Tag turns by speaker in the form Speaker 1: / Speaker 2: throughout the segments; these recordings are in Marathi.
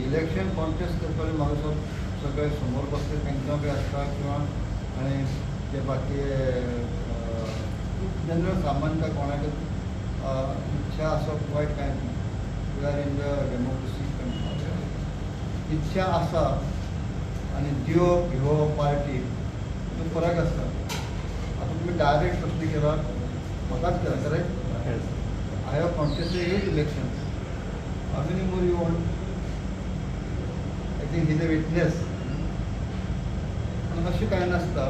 Speaker 1: इलेक्शन कॉन्टेस्ट करपाक म्हाका सगळे समोर बसले तांकां बी आसता किंवा आनी जे बाकी जनरल सामान्य कोणाक इच्छा आसप वायट कांय ना. We are in the democracy country. इच्छा आसा आनी दिवप घेवप पार्टी तो फरक आसता. आतां तुमी डायरेक्ट प्रश्न केला म्हाकाच केला correct. I have contested 8 elections. How many more you want? I think he's a witness. पण अशी काय नसता.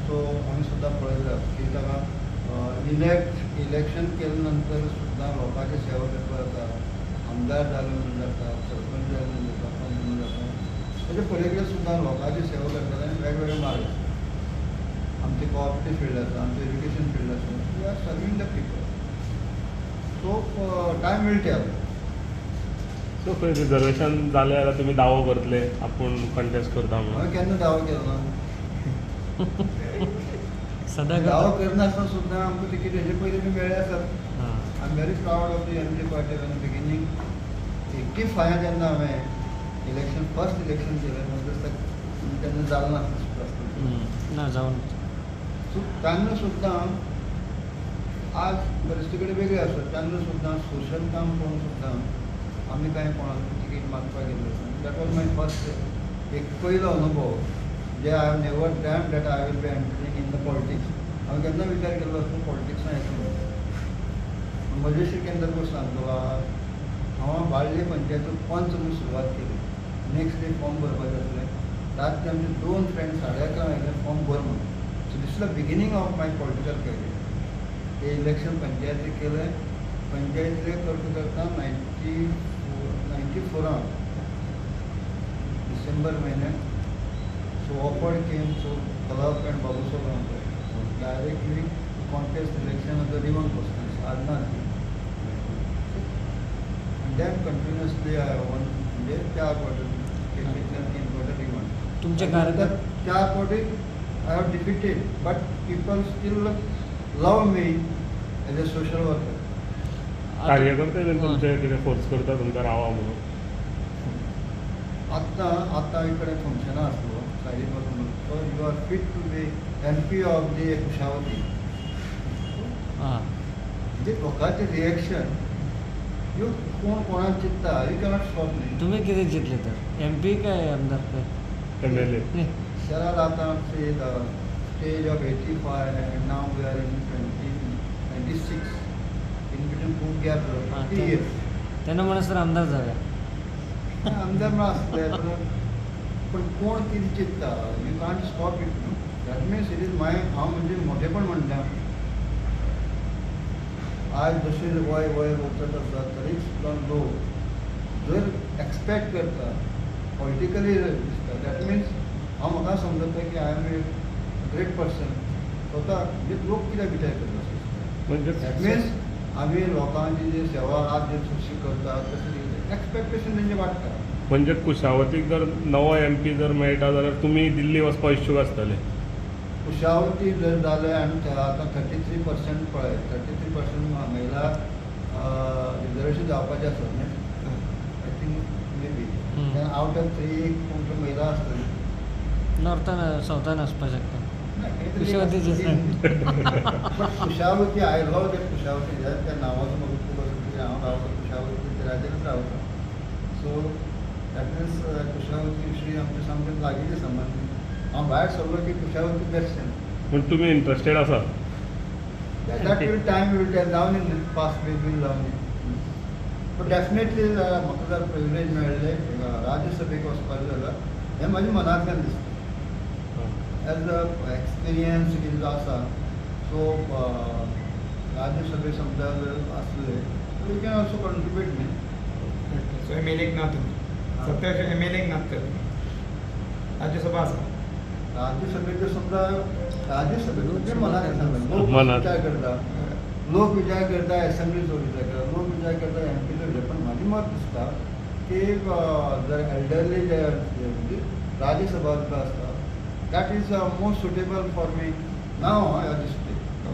Speaker 1: सो आम्ही सुद्धा पळयलं की ताका इलेक्शन केल्या नंतर सुद्धा लोकांची सेवा करता जाता. आमदार जाले म्हणून जाता, सरपंच जाले म्हणून जाता, पंच म्हणून जाता. त्याच्या पलीकडे सुद्धा लोकांची सेवा करतात आणि वेगवेगळे मार्ग आसतात. आमचे कोऑपरेटिव्ह फील्ड आसा, आमचे एज्युकेशन फील्ड आसा. We are serving the people. So time will tell.
Speaker 2: So खंय रिजर्वेशन जालें जाल्यार तुमी दावो करतले आपूण कंटेस्ट करता म्हणून?
Speaker 1: हांवें केन्ना दावो केलो ना. दावो करनासतना सुद्दां आमकां तिकीट हेजे पयलीं बी मेळ्ळे आसात. I am very proud of the MG party. In the beginning 85 जेन्ना हांवें इलेक्शन फर्स्ट इलेक्शन केलें म्हणजे तेन्ना जालें नासलें
Speaker 3: ना जावन.
Speaker 1: सो तेन्ना सुद्दां आज परिस्थिती कडेन वेगळी आसता. तेन्ना सुद्दां सोशल काम करून सुद्दां आमी कांय कोणाक तिकीट मागपाक गेल्ले आसा. दॅट वॉज माय फर्स्ट एक पयलो अनुभव जे I have never dreamed that I will be entering in the politics. हांवें केन्ना विचार केल्लो आसता पॉलिटिक्सान येतलो. मजेशीर केन्ना तरी सांगलो हांव बाळ्ळी पंचायतीचो पंच म्हणून सुरवात केली. नेक्स्ट डे फॉर्म भरपाचें आसलें. रातचे आमचे 2 फ्रेंड्स 11:30 आयले फॉर्म भर म्हणून. So this is the beginning of my political career. हे इलेक्शन पंचायती केलें. पंचायतीले करता करता 94 डिसेंबर म्हयन्याक सो ऑफर्ड केम. So club and Babuso directly contest election of the Rivona constituency आदनाथ. देन कंटिन्युअसली आय वन म्हणजे 4 फावटी केंपींतल्यान 3 फावटी रिवन.
Speaker 3: तुमचे कार्यकर्ते
Speaker 1: 4 फावटी I have defeated but people steel love me as a social worker.
Speaker 2: कार्यकर्ते तुमचे कितें फोर्स करता तुमकां रावा म्हणून?
Speaker 1: आत्ता इकडे फंक्शनां आसलो सायडीन वचून म्हणलो you are fit to be MP of the Kushavati. म्हणजे लोकांचे रिएक्शन ह्यो कोण कोणाक चित्ता यू कॅनॉट स्टॉप मी.
Speaker 3: तुम्ही किती जितले तर MP काय आमदार काय?
Speaker 2: MLA.
Speaker 1: Sir, आता आमचे the stage of 85 and now we are in 1996. In between खूप गॅप झाला 3 years.
Speaker 3: त्यांना म्हणा सर आमदार जाऊया.
Speaker 1: आमदार म्हणून आसले पण कोण कितें चित्ता यू कांट स्टॉप इट न्हू. दॅट मिन्स इट इज माय हांव म्हणजे मोठेपण म्हणटा. आज जशें वय वचत आसा तरी सुद्दां लोक जर एक्सपेक्ट करता पॉलिटिकली दिसता दॅट मिन्स हांव म्हाका समजता की I am a great person. स्वता म्हणजे लोक कित्याक विचार करता
Speaker 2: म्हणजे
Speaker 1: दॅट मिन्स आमी लोकांची जी सेवा आज जे सुशी करतात तशें एक्सपेक्टेशन तेंचे वाडटा.
Speaker 2: म्हणजे कुशावतीक जर नवो MP जर मेळटा जाल्यार तुमी दिल्ली वचपाक इच्छूक आसतले?
Speaker 1: कुशावती जर जालें आनी आतां 33% पळय 33% महिला रिजर्वेशन जावपाचें आसा न्ही. I think may be out of 3 कोण महिला आसतली.
Speaker 3: नॉर्थान सावथान असपाक शकता.
Speaker 1: Kushavati I love that Kushavati. त्या नांवाचो म्हाका खूब आसा. हांव रावता कुशावती राज्यानूच रावता. सो दॅट मिन्स कुशावती विशीं आमचे सामकें लागींचे संबंद. हांव भायर सरलो की कुशावती बेस्ट.
Speaker 2: पूण तुमी इंट्रस्टेड आसा?
Speaker 1: That will time will tell. जावन पास्ट बीन जावन बट डेफिनेटली म्हाका जर प्रिविलेज मेळ्ळें राज्यसभेक वचपाचें जाल्यार हें म्हाज्या मनांतल्यान दिसता. एज अ एक्सपिरियन्स कितें जो आसा सो राज्यसभेक समजा जर आसले यू कॅन ऑल्सो कॉन्ट्रिब्यूट न्ही.
Speaker 4: सो MLA ना तुम्ही सत्य MLA ना तर राज्यसभा आसा.
Speaker 1: राज्यसभेचो समजा राज्यसभेचे मनांत लोक
Speaker 2: मनांत.
Speaker 1: विचार करता. लोक विचार करता एसेंब्लीचो विचार करता. लोक विचार करता MPचो विचार. पण म्हाजें मत दिसता की जर एल्डरली जे राज्यसभा आसता that is most suitable for me नाव ह्या दिसता.